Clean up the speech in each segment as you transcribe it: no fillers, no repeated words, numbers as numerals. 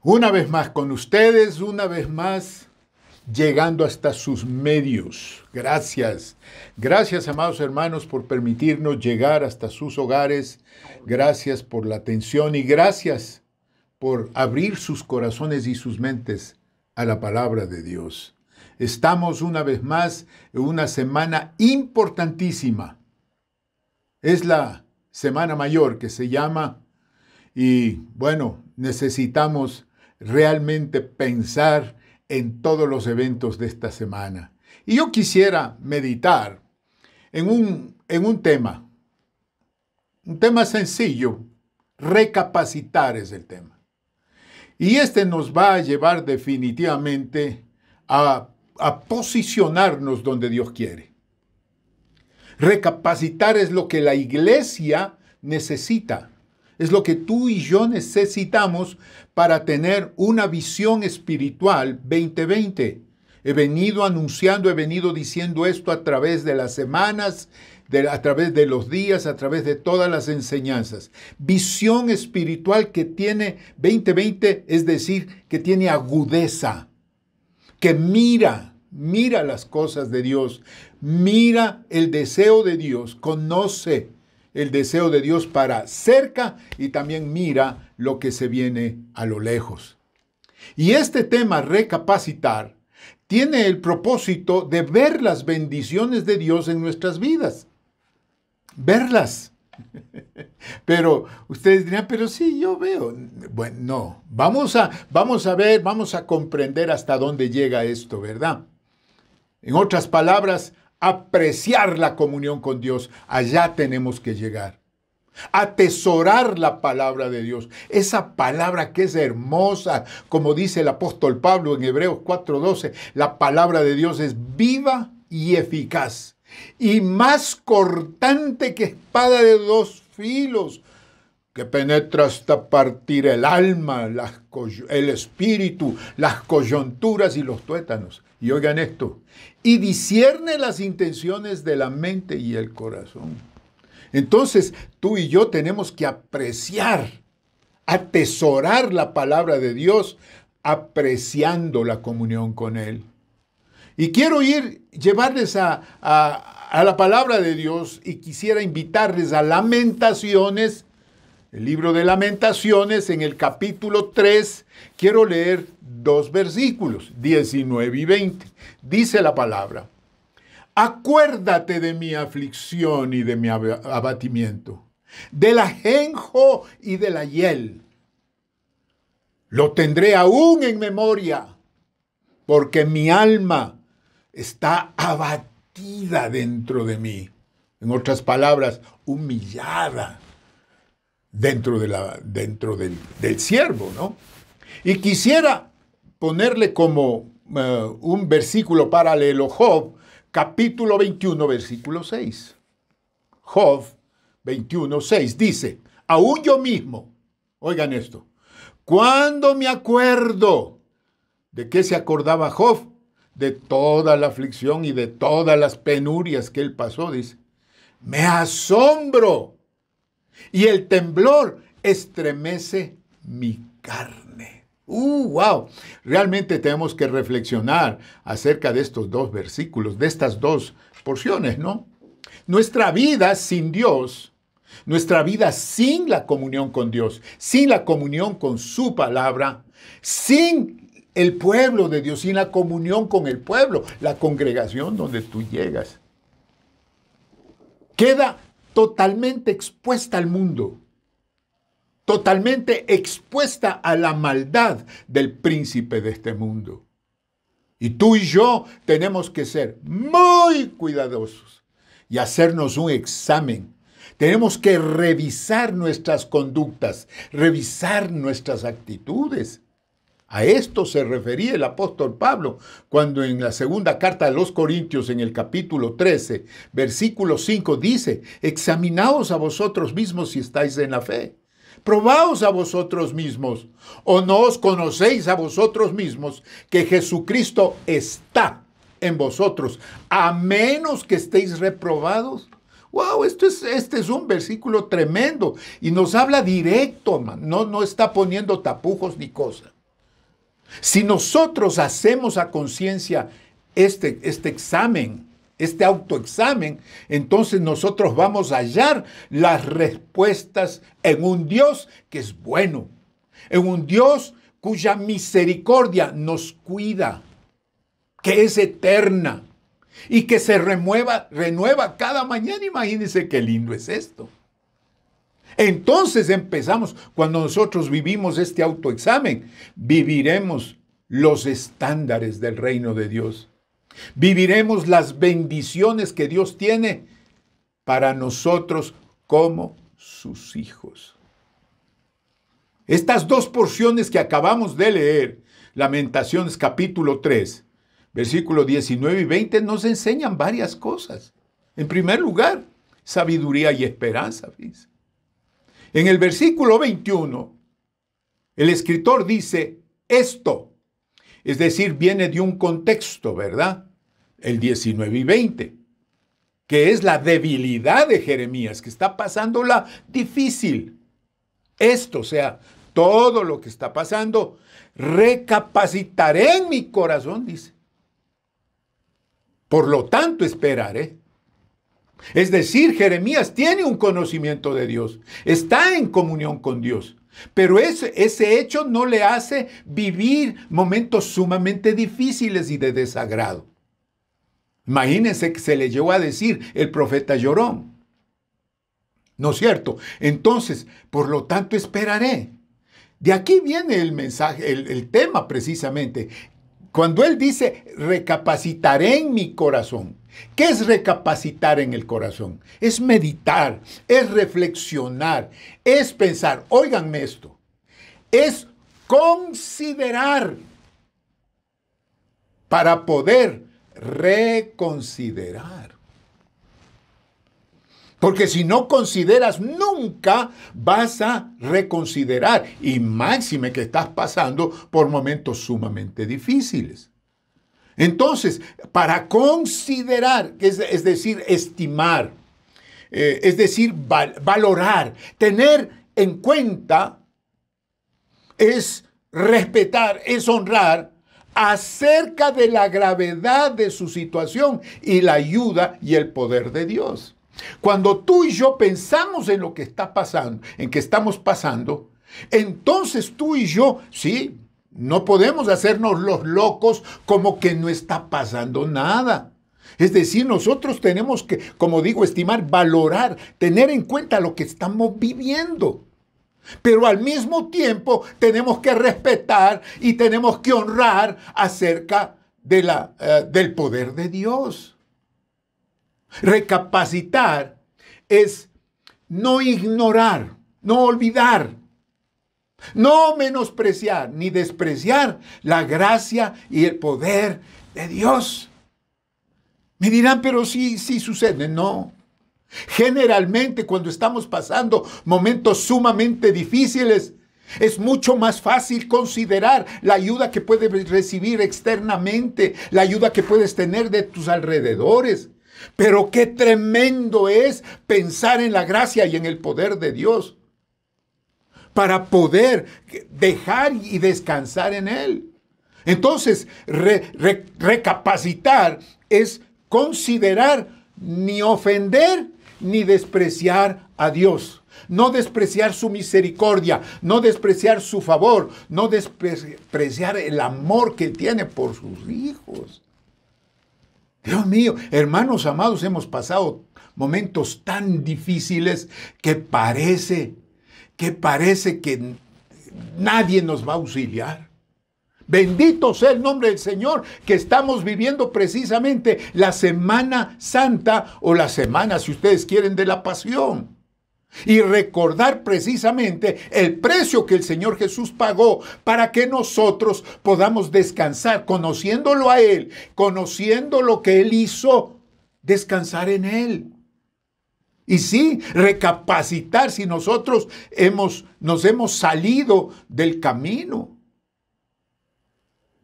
Una vez más con ustedes, una vez más llegando hasta sus medios. Gracias. Gracias, amados hermanos, por permitirnos llegar hasta sus hogares. Gracias por la atención y gracias por abrir sus corazones y sus mentes a la palabra de Dios. Estamos una vez más en una semana importantísima. Es la Semana Mayor que se llama y bueno, necesitamos realmente pensar en todos los eventos de esta semana. Y yo quisiera meditar en un tema sencillo. Recapacitar es el tema. Y este nos va a llevar definitivamente a posicionarnos donde Dios quiere. Recapacitar es lo que la iglesia necesita. Es lo que tú y yo necesitamos para tener una visión espiritual 2020. He venido anunciando, he venido diciendo esto a través de las semanas, a través de los días, a través de todas las enseñanzas. Visión espiritual que tiene 2020, es decir, que tiene agudeza, que mira las cosas de Dios, mira el deseo de Dios, conoce el deseo de Dios para cerca y también mira lo que se viene a lo lejos. Y este tema, recapacitar, tiene el propósito de ver las bendiciones de Dios en nuestras vidas. Verlas. Pero ustedes dirán, pero sí, yo veo. Bueno, no. Vamos a ver, vamos a comprender hasta dónde llega esto, ¿verdad? En otras palabras, apreciar la comunión con Dios. Allá tenemos que llegar. Atesorar la palabra de Dios. Esa palabra que es hermosa, como dice el apóstol Pablo en Hebreos 4:12, la palabra de Dios es viva y eficaz y más cortante que espada de dos filos, que penetra hasta partir el alma, el espíritu, las coyunturas y los tuétanos. Y oigan esto, y discierne las intenciones de la mente y el corazón. Entonces, tú y yo tenemos que apreciar, atesorar la palabra de Dios, apreciando la comunión con Él. Y quiero llevarles a la palabra de Dios y quisiera invitarles a Lamentaciones, el libro de Lamentaciones, en el capítulo 3, quiero leer 2 versículos, 19 y 20. Dice la palabra: acuérdate de mi aflicción y de mi abatimiento, del ajenjo y de la hiel. Lo tendré aún en memoria, porque mi alma está abatida dentro de mí. En otras palabras, humillada dentro del siervo, ¿no? Y quisiera ponerle como un versículo paralelo, Job, capítulo 21, versículo 6. Job 21, 6 dice: aún yo mismo, oigan esto, cuando me acuerdo, ¿de qué se acordaba Job? De toda la aflicción y de todas las penurias que él pasó, dice, me asombro y el temblor estremece mi carne. ¡Wow! Realmente tenemos que reflexionar acerca de estos 2 versículos, de estas 2 porciones, ¿no? Nuestra vida sin Dios, nuestra vida sin la comunión con Dios, sin la comunión con su palabra, sin el pueblo de Dios, sin la comunión con el pueblo, la congregación donde tú llegas, queda totalmente expuesta al mundo, totalmente expuesta a la maldad del príncipe de este mundo. Y tú y yo tenemos que ser muy cuidadosos y hacernos un examen. Tenemos que revisar nuestras conductas, revisar nuestras actitudes. A esto se refería el apóstol Pablo cuando en la segunda carta de los Corintios, en el capítulo 13, versículo 5, dice: examinaos a vosotros mismos si estáis en la fe. Probaos a vosotros mismos, o no os conocéis a vosotros mismos que Jesucristo está en vosotros, a menos que estéis reprobados. ¡Wow! Este es un versículo tremendo y nos habla directo, man. No está poniendo tapujos ni cosas. Si nosotros hacemos a conciencia este examen, este autoexamen, entonces nosotros vamos a hallar las respuestas en un Dios que es bueno, en un Dios cuya misericordia nos cuida, que es eterna y que se renueva cada mañana. Imagínense qué lindo es esto. Entonces empezamos, cuando nosotros vivimos este autoexamen, viviremos los estándares del reino de Dios. Viviremos las bendiciones que Dios tiene para nosotros como sus hijos. Estas dos porciones que acabamos de leer, Lamentaciones capítulo 3, versículos 19 y 20, nos enseñan varias cosas. En primer lugar, sabiduría y esperanza. Fíjense. En el versículo 21, el escritor dice esto, es decir, viene de un contexto, ¿verdad? El 19 y 20, que es la debilidad de Jeremías, que está pasándola difícil. Esto, o sea, todo lo que está pasando, recapacitaré en mi corazón, dice. Por lo tanto, esperaré. Es decir, Jeremías tiene un conocimiento de Dios, está en comunión con Dios, pero ese hecho no le hace vivir momentos sumamente difíciles y de desagrado. Imagínense que se le llegó a decir el profeta llorón. ¿No es cierto? Entonces, por lo tanto, esperaré. De aquí viene el mensaje, el tema precisamente. Cuando él dice, recapacitaré en mi corazón. ¿Qué es recapacitar en el corazón? Es meditar, es reflexionar, es pensar. Óiganme esto. Es considerar para poder reconsiderar. Porque si no consideras, nunca vas a reconsiderar. Y máxime que estás pasando por momentos sumamente difíciles. Entonces, para considerar, es decir, estimar, es decir, valorar, tener en cuenta, es respetar, es honrar acerca de la gravedad de su situación y la ayuda y el poder de Dios. Cuando tú y yo pensamos en lo que está pasando, en que estamos pasando, entonces tú y yo, sí, no podemos hacernos los locos como que no está pasando nada. Es decir, nosotros tenemos que, como digo, estimar, valorar, tener en cuenta lo que estamos viviendo. Pero al mismo tiempo tenemos que respetar y tenemos que honrar acerca del poder de Dios. Recapacitar es no ignorar, no olvidar, no menospreciar ni despreciar la gracia y el poder de Dios. Me dirán, pero sí sucede. No. Generalmente cuando estamos pasando momentos sumamente difíciles, es mucho más fácil considerar la ayuda que puedes recibir externamente, la ayuda que puedes tener de tus alrededores. Pero qué tremendo es pensar en la gracia y en el poder de Dios para poder dejar y descansar en Él. Entonces, recapacitar es considerar, ni ofender ni despreciar a Dios. No despreciar su misericordia, no despreciar su favor, no despreciar el amor que tiene por sus hijos. Dios mío, hermanos amados, hemos pasado momentos tan difíciles que parece que nadie nos va a auxiliar. Bendito sea el nombre del Señor, que estamos viviendo precisamente la Semana Santa, o la semana, si ustedes quieren, de la Pasión. Y recordar precisamente el precio que el Señor Jesús pagó para que nosotros podamos descansar, conociéndolo a Él, conociendo lo que Él hizo, descansar en Él. Y sí, recapacitar si nosotros nos hemos salido del camino.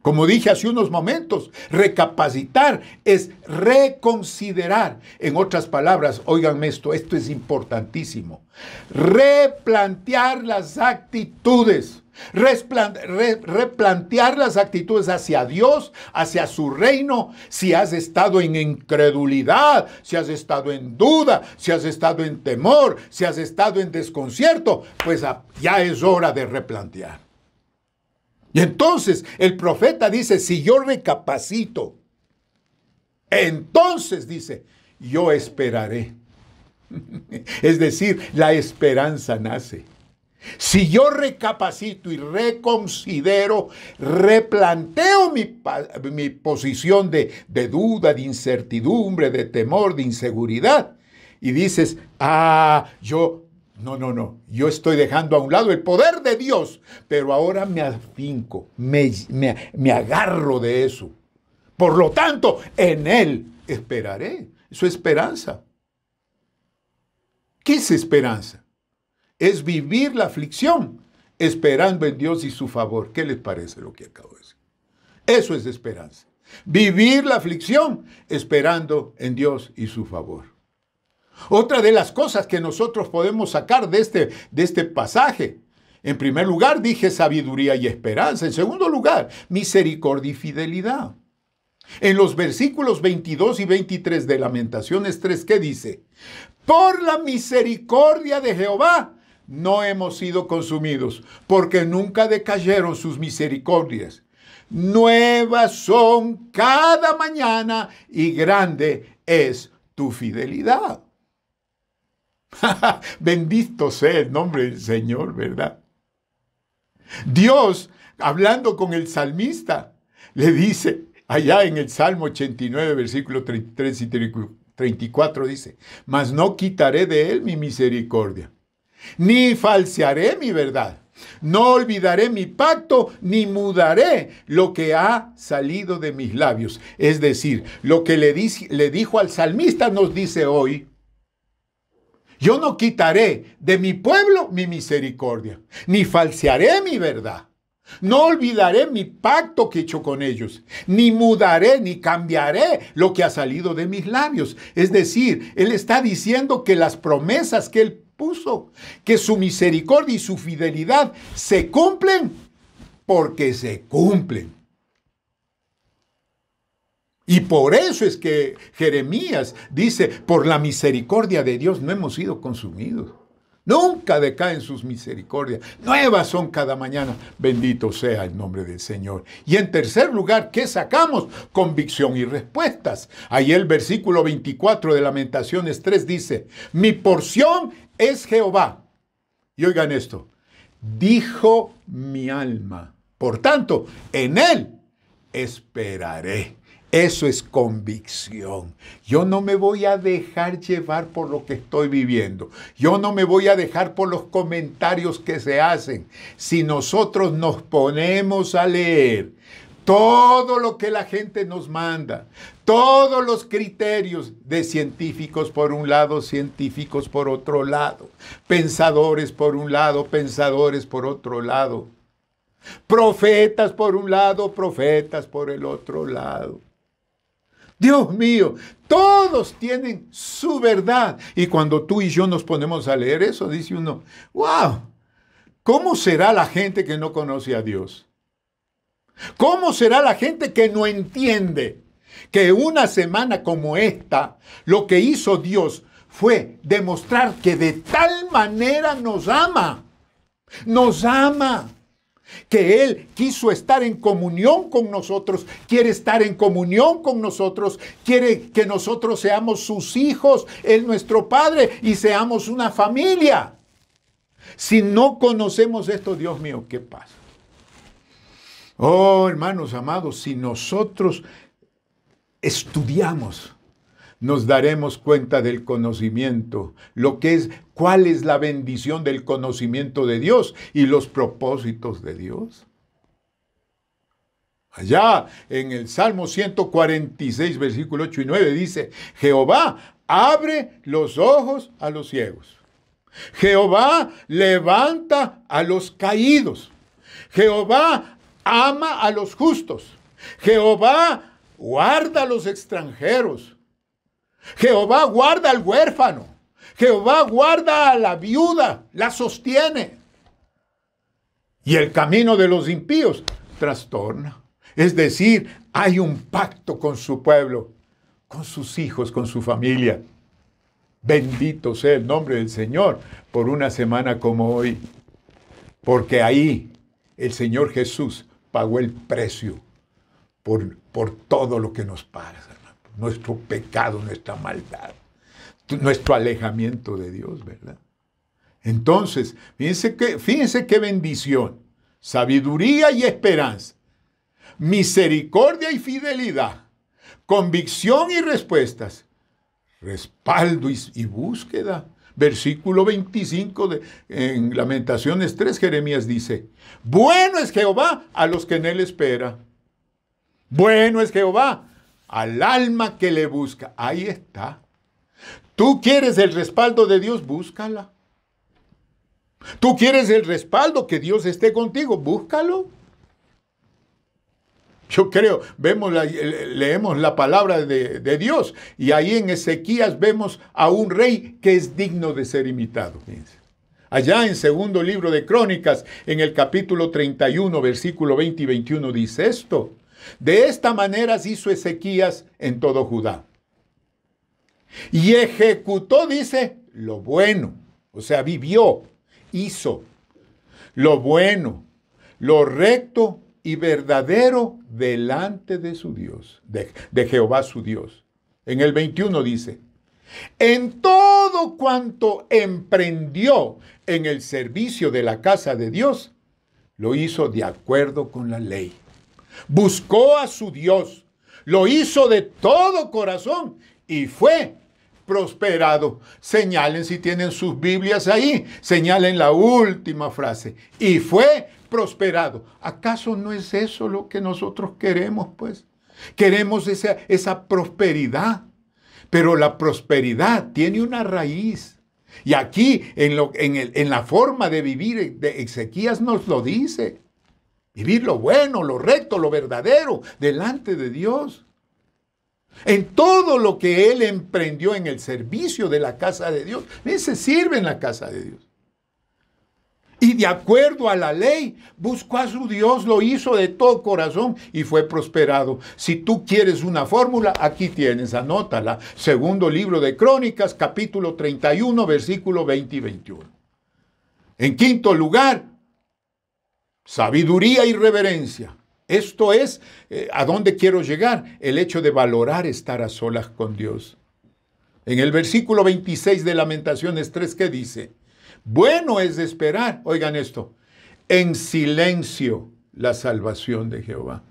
Como dije hace unos momentos, recapacitar es reconsiderar. En otras palabras, óiganme esto es importantísimo. Replantear las actitudes. Replantear las actitudes hacia Dios, hacia su reino. Si has estado en incredulidad, si has estado en duda, si has estado en temor, si has estado en desconcierto, pues ya es hora de replantear. Y entonces el profeta dice, si yo recapacito, entonces dice, yo esperaré. Es decir, la esperanza nace. Si yo recapacito y reconsidero, replanteo mi posición de duda, de incertidumbre, de temor, de inseguridad, y dices, No, yo estoy dejando a un lado el poder de Dios, pero ahora me afinco, me agarro de eso. Por lo tanto, en Él esperaré. Eso es esperanza. ¿Qué es esperanza? Es vivir la aflicción esperando en Dios y su favor. ¿Qué les parece lo que acabo de decir? Eso es esperanza. Vivir la aflicción esperando en Dios y su favor. Otra de las cosas que nosotros podemos sacar de este pasaje, en primer lugar dije sabiduría y esperanza, en segundo lugar misericordia y fidelidad. En los versículos 22 y 23 de Lamentaciones 3, ¿qué dice? Por la misericordia de Jehová no hemos sido consumidos, porque nunca decayeron sus misericordias. Nuevas son cada mañana y grande es tu fidelidad. Bendito sea el nombre del Señor, ¿verdad? Dios, hablando con el salmista, le dice, allá en el Salmo 89, versículos 33 y 34, dice, mas no quitaré de él mi misericordia, ni falsearé mi verdad. No olvidaré mi pacto, ni mudaré lo que ha salido de mis labios. Es decir, lo que le dijo al salmista nos dice hoy, yo no quitaré de mi pueblo mi misericordia, ni falsearé mi verdad. No olvidaré mi pacto que he hecho con ellos, ni mudaré, ni cambiaré lo que ha salido de mis labios. Es decir, Él está diciendo que las promesas que Él puso, que su misericordia y su fidelidad se cumplen porque se cumplen. Y por eso es que Jeremías dice, por la misericordia de Dios no hemos sido consumidos. Nunca decaen sus misericordias. Nuevas son cada mañana. Bendito sea el nombre del Señor. Y en tercer lugar, ¿qué sacamos? Convicción y respuestas. Ahí el versículo 24 de Lamentaciones 3 dice, mi porción es Jehová. Y oigan esto, dijo mi alma. Por tanto, en Él esperaré. Eso es convicción. Yo no me voy a dejar llevar por lo que estoy viviendo. Yo no me voy a dejar por los comentarios que se hacen. Si nosotros nos ponemos a leer todo lo que la gente nos manda, todos los criterios de científicos por un lado, científicos por otro lado, pensadores por un lado, pensadores por otro lado, profetas por un lado, profetas por el otro lado. Dios mío, todos tienen su verdad. Y cuando tú y yo nos ponemos a leer eso, dice uno, wow, ¿cómo será la gente que no conoce a Dios? ¿Cómo será la gente que no entiende que una semana como esta, lo que hizo Dios fue demostrar que de tal manera nos ama? Nos ama. Que Él quiso estar en comunión con nosotros, quiere estar en comunión con nosotros, quiere que nosotros seamos sus hijos, Él nuestro Padre y seamos una familia. Si no conocemos esto, Dios mío, ¿qué pasa? Oh, hermanos amados, si nosotros estudiamos, nos daremos cuenta del conocimiento, cuál es la bendición del conocimiento de Dios y los propósitos de Dios. Allá en el Salmo 146, versículo 8 y 9 dice, Jehová abre los ojos a los ciegos. Jehová levanta a los caídos. Jehová ama a los justos Jehová guarda a los extranjeros. Jehová guarda al huérfano. Jehová guarda a la viuda, la sostiene. Y el camino de los impíos trastorna. Es decir, hay un pacto con su pueblo, con sus hijos, con su familia. Bendito sea el nombre del Señor por una semana como hoy. Porque ahí el Señor Jesús pagó el precio por todo lo que nos pasa, hermano. Nuestro pecado, nuestra maldad, nuestro alejamiento de Dios, ¿verdad? Entonces, fíjense qué bendición, sabiduría y esperanza, misericordia y fidelidad, convicción y respuestas, respaldo y búsqueda. Versículo 25 en Lamentaciones 3, Jeremías dice, bueno es Jehová a los que en él espera. Bueno es Jehová al alma que le busca. Ahí está. ¿Tú quieres el respaldo de Dios? Búscala. ¿Tú quieres el respaldo que Dios esté contigo? Búscalo. Yo creo, leemos la palabra de Dios y ahí en Ezequías vemos a un rey que es digno de ser imitado. Fíjense. Allá en segundo libro de Crónicas, en el capítulo 31, versículo 20 y 21 dice esto. De esta manera hizo Ezequías en todo Judá. Y ejecutó, dice, lo bueno. O sea, vivió, hizo lo bueno, lo recto y verdadero delante de su Dios, de Jehová su Dios. En el 21 dice, en todo cuanto emprendió en el servicio de la casa de Dios, lo hizo de acuerdo con la ley. Buscó a su Dios, lo hizo de todo corazón y fue prosperado. Señalen si tienen sus Biblias ahí, señalen la última frase, y fue prosperado. ¿Acaso no es eso lo que nosotros queremos, pues? Queremos esa prosperidad, pero la prosperidad tiene una raíz. Y aquí, en la forma de vivir de Ezequías nos lo dice. Vivir lo bueno, lo recto, lo verdadero, delante de Dios. En todo lo que él emprendió en el servicio de la casa de Dios, él se sirve en la casa de Dios. Y de acuerdo a la ley, buscó a su Dios, lo hizo de todo corazón y fue prosperado. Si tú quieres una fórmula, aquí tienes, anótala. Segundo libro de Crónicas, capítulo 31, versículo 20 y 21. En quinto lugar, sabiduría y reverencia. Esto es a dónde quiero llegar, el hecho de valorar estar a solas con Dios. En el versículo 26 de Lamentaciones 3, ¿qué dice? Bueno es esperar, oigan esto, en silencio la salvación de Jehová.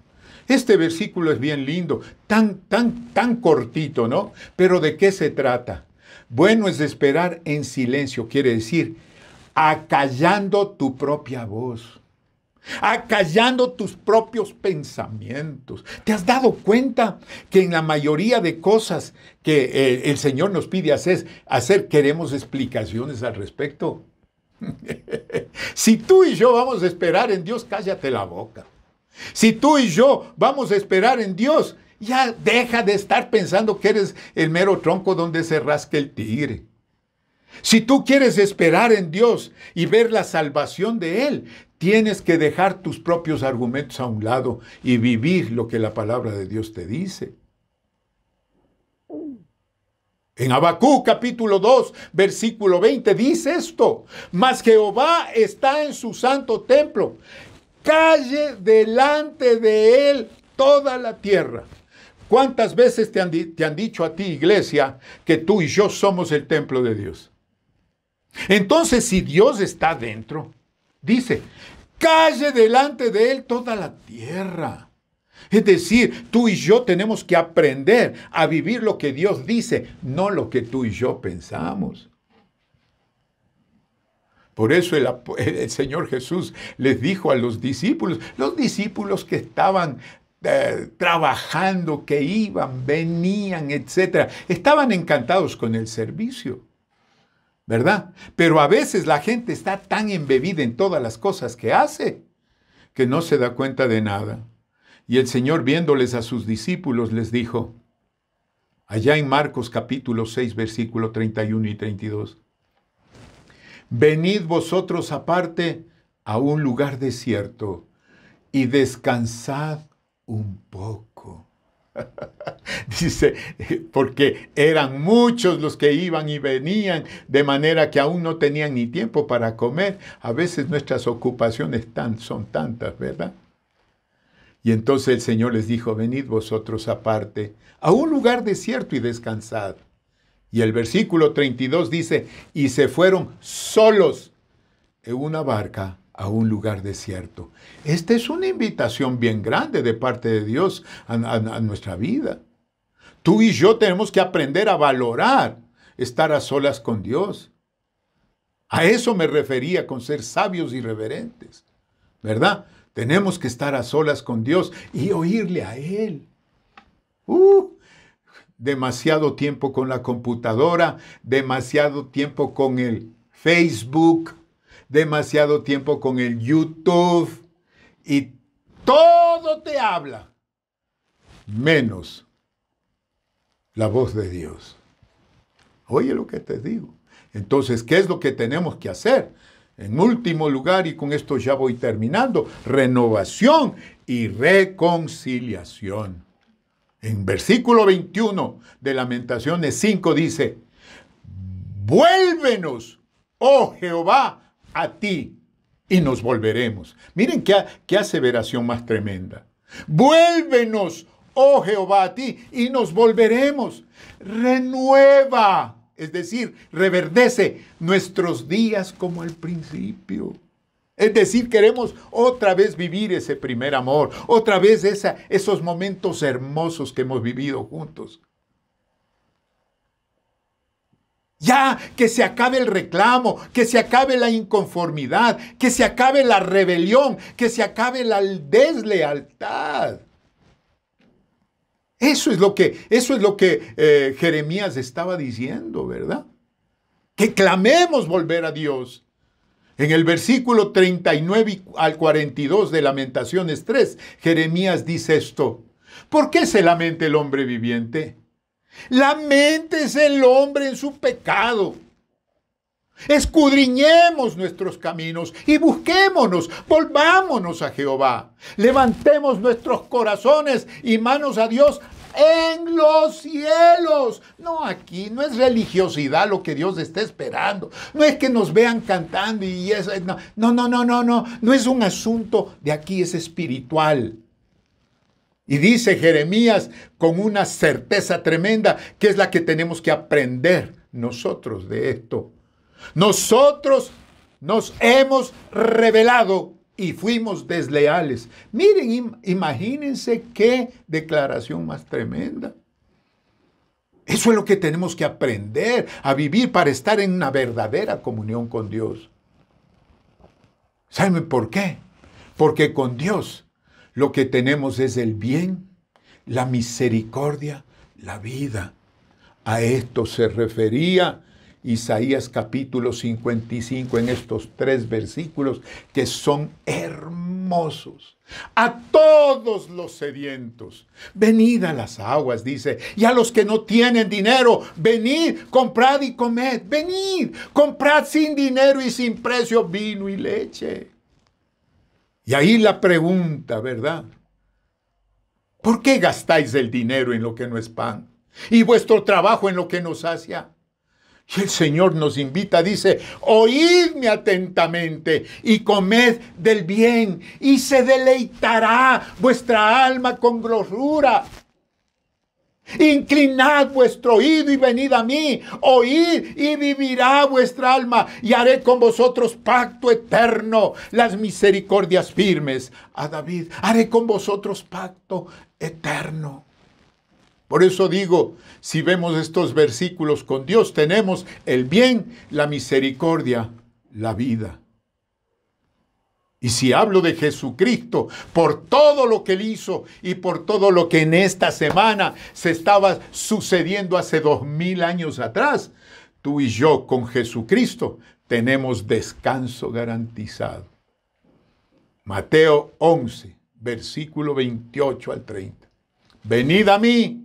Este versículo es bien lindo, tan cortito, ¿no? Pero ¿de qué se trata? Bueno es esperar en silencio, quiere decir, acallando tu propia voz. Acallando tus propios pensamientos. ¿Te has dado cuenta que en la mayoría de cosas que el Señor nos pide hacer queremos explicaciones al respecto? Si tú y yo vamos a esperar en Dios, cállate la boca. Si tú y yo vamos a esperar en Dios, ya deja de estar pensando que eres el mero tronco donde se rasca el tigre. Si tú quieres esperar en Dios y ver la salvación de Él, tienes que dejar tus propios argumentos a un lado y vivir lo que la palabra de Dios te dice. En Habacuc capítulo 2, versículo 20 dice esto: mas Jehová está en su santo templo, calle delante de Él toda la tierra. ¿Cuántas veces te han dicho a ti, iglesia, que tú y yo somos el templo de Dios? Entonces, si Dios está dentro, dice, calle delante de Él toda la tierra. Es decir, tú y yo tenemos que aprender a vivir lo que Dios dice, no lo que tú y yo pensamos. Por eso el Señor Jesús les dijo a los discípulos que estaban trabajando, que iban, venían, etc. Estaban encantados con el servicio, ¿verdad? Pero a veces la gente está tan embebida en todas las cosas que hace que no se da cuenta de nada. Y el Señor, viéndoles a sus discípulos, les dijo, allá en Marcos capítulo 6, versículo 31 y 32, venid vosotros aparte a un lugar desierto y descansad un poco. Dice, porque eran muchos los que iban y venían, de manera que aún no tenían ni tiempo para comer. A veces nuestras ocupaciones son tantas, ¿verdad? Y entonces el Señor les dijo, venid vosotros aparte a un lugar desierto y descansad. Y el versículo 32 dice, y se fueron solos en una barca a un lugar desierto. Esta es una invitación bien grande de parte de Dios a nuestra vida. Tú y yo tenemos que aprender a valorar estar a solas con Dios. A eso me refería con ser sabios y reverentes, ¿verdad? Tenemos que estar a solas con Dios y oírle a Él. Demasiado tiempo con la computadora, demasiado tiempo con el Facebook, demasiado tiempo con el YouTube, y todo te habla, menos la voz de Dios. Oye lo que te digo. Entonces, ¿qué es lo que tenemos que hacer? En último lugar, y con esto ya voy terminando, renovación y reconciliación. En versículo 21 de Lamentaciones 5 dice, vuélvenos, oh Jehová, a ti, y nos volveremos. Miren qué aseveración más tremenda. Vuélvenos, oh Jehová, a ti, y nos volveremos. Renueva, es decir, reverdece nuestros días como al principio. Es decir, queremos otra vez vivir ese primer amor, otra vez esos momentos hermosos que hemos vivido juntos. Ya, que se acabe el reclamo, que se acabe la inconformidad, que se acabe la rebelión, que se acabe la deslealtad. Eso es lo que Jeremías estaba diciendo, ¿verdad? Que clamemos volver a Dios. En el versículo 39 al 42 de Lamentaciones 3, Jeremías dice esto. ¿Por qué se lamenta el hombre viviente? Laméntese el hombre en su pecado. Escudriñemos nuestros caminos y busquémonos, volvámonos a Jehová. Levantemos nuestros corazones y manos a Dios en los cielos. No, aquí no es religiosidad lo que Dios está esperando. No es que nos vean cantando y eso. No es un asunto de aquí, es espiritual. Y dice Jeremías con una certeza tremenda que es la que tenemos que aprender nosotros de esto. Nosotros nos hemos rebelado y fuimos desleales. Miren, imagínense qué declaración más tremenda. Eso es lo que tenemos que aprender a vivir para estar en una verdadera comunión con Dios. ¿Saben por qué? Porque con Dios lo que tenemos es el bien, la misericordia, la vida. A esto se refería Isaías capítulo 55 en estos 3 versículos que son hermosos. A todos los sedientos, venid a las aguas, dice, y a los que no tienen dinero, venid, comprad y comed. Venid, comprad sin dinero y sin precio vino y leche. Y ahí la pregunta, ¿verdad? ¿Por qué gastáis el dinero en lo que no es pan y vuestro trabajo en lo que no sacia? Y el Señor nos invita, dice, oídme atentamente y comed del bien y se deleitará vuestra alma con grosura. Inclinad vuestro oído y venid a mí, oíd y vivirá vuestra alma, y haré con vosotros pacto eterno, las misericordias firmes. A David, haré con vosotros pacto eterno. Por eso digo, si vemos estos versículos con Dios, tenemos el bien, la misericordia, la vida. Y si hablo de Jesucristo, por todo lo que Él hizo y por todo lo que en esta semana se estaba sucediendo hace 2000 años atrás, tú y yo con Jesucristo tenemos descanso garantizado. Mateo 11, versículo 28 al 30. Venid a mí,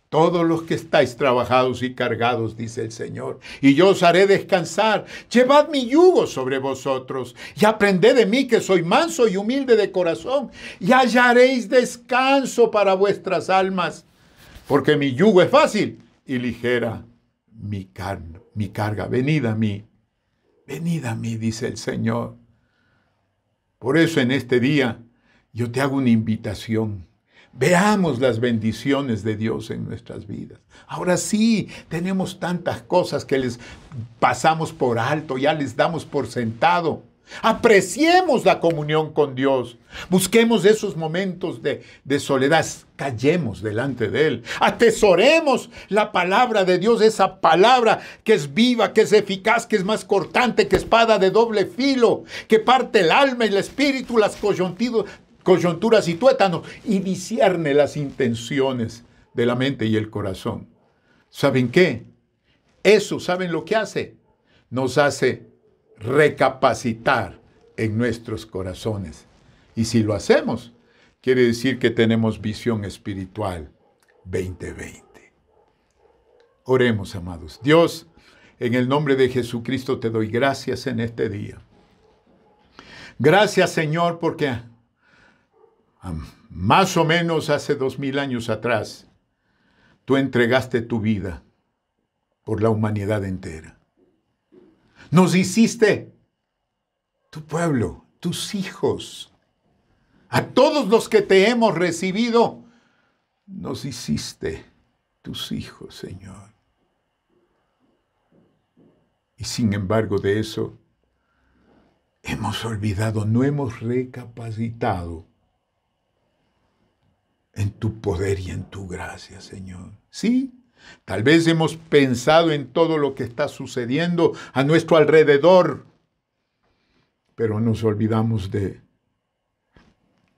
todos los que estáis trabajados y cargados, dice el Señor, y yo os haré descansar. Llevad mi yugo sobre vosotros y aprended de mí, que soy manso y humilde de corazón, y hallaréis descanso para vuestras almas, porque mi yugo es fácil y ligera mi carga. Venid a mí, dice el Señor. Por eso en este día yo te hago una invitación. Veamos las bendiciones de Dios en nuestras vidas. Ahora sí, tenemos tantas cosas que les pasamos por alto, ya les damos por sentado. Apreciemos la comunión con Dios. Busquemos esos momentos de soledad. Callemos delante de Él. Atesoremos la palabra de Dios, esa palabra que es viva, que es eficaz, que es más cortante que espada de doble filo, que parte el alma y el espíritu, las coyunturas y tuétanos, y discierne las intenciones de la mente y el corazón. ¿Saben qué? Eso, ¿saben lo que hace? Nos hace recapacitar en nuestros corazones. Y si lo hacemos, quiere decir que tenemos visión espiritual 2020. Oremos, amados. Dios, en el nombre de Jesucristo te doy gracias en este día. Gracias, Señor, porque más o menos hace 2000 años atrás, tú entregaste tu vida por la humanidad entera. Nos hiciste tu pueblo, tus hijos. A todos los que te hemos recibido, nos hiciste tus hijos, Señor. Y sin embargo de eso, hemos olvidado, no hemos recapacitado en tu poder y en tu gracia, Señor. Sí, tal vez hemos pensado en todo lo que está sucediendo a nuestro alrededor, pero nos olvidamos de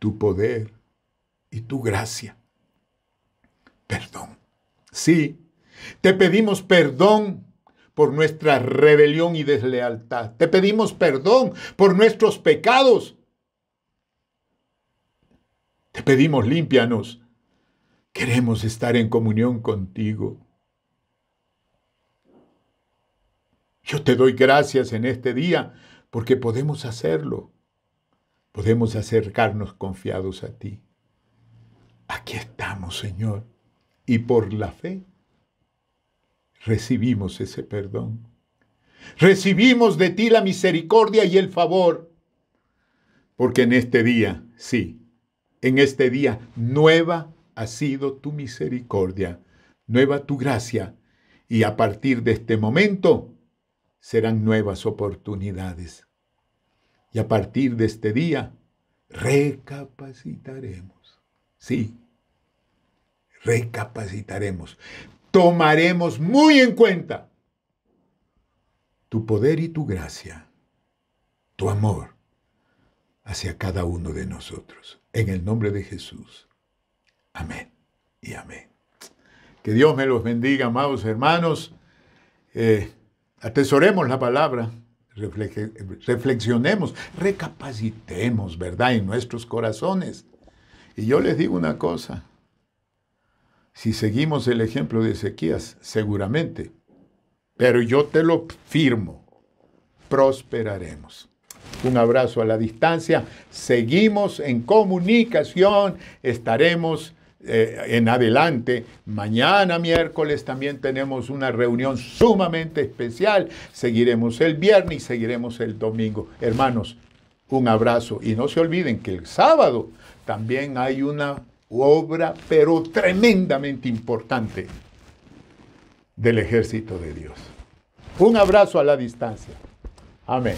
tu poder y tu gracia. Perdón. Sí, te pedimos perdón por nuestra rebelión y deslealtad. Te pedimos perdón por nuestros pecados. Te pedimos, límpianos. Queremos estar en comunión contigo. Yo te doy gracias en este día porque podemos hacerlo. Podemos acercarnos confiados a ti. Aquí estamos, Señor. Y por la fe recibimos ese perdón. Recibimos de ti la misericordia y el favor. Porque en este día, sí, en este día nueva ha sido tu misericordia, nueva tu gracia, y a partir de este momento serán nuevas oportunidades. Y a partir de este día recapacitaremos. Sí, recapacitaremos. Tomaremos muy en cuenta tu poder y tu gracia, tu amor hacia cada uno de nosotros. En el nombre de Jesús. Amén y amén. Que Dios me los bendiga, amados hermanos. Atesoremos la palabra, reflexionemos, recapacitemos, ¿verdad?, en nuestros corazones. Y yo les digo una cosa. Si seguimos el ejemplo de Ezequías, seguramente, pero yo te lo firmo, prosperaremos. Un abrazo a la distancia. Seguimos en comunicación. Estaremos en adelante. Mañana, miércoles, también tenemos una reunión sumamente especial. Seguiremos el viernes y seguiremos el domingo. Hermanos, un abrazo. Y no se olviden que el sábado también hay una obra, pero tremendamente importante, del ejército de Dios. Un abrazo a la distancia. Amén.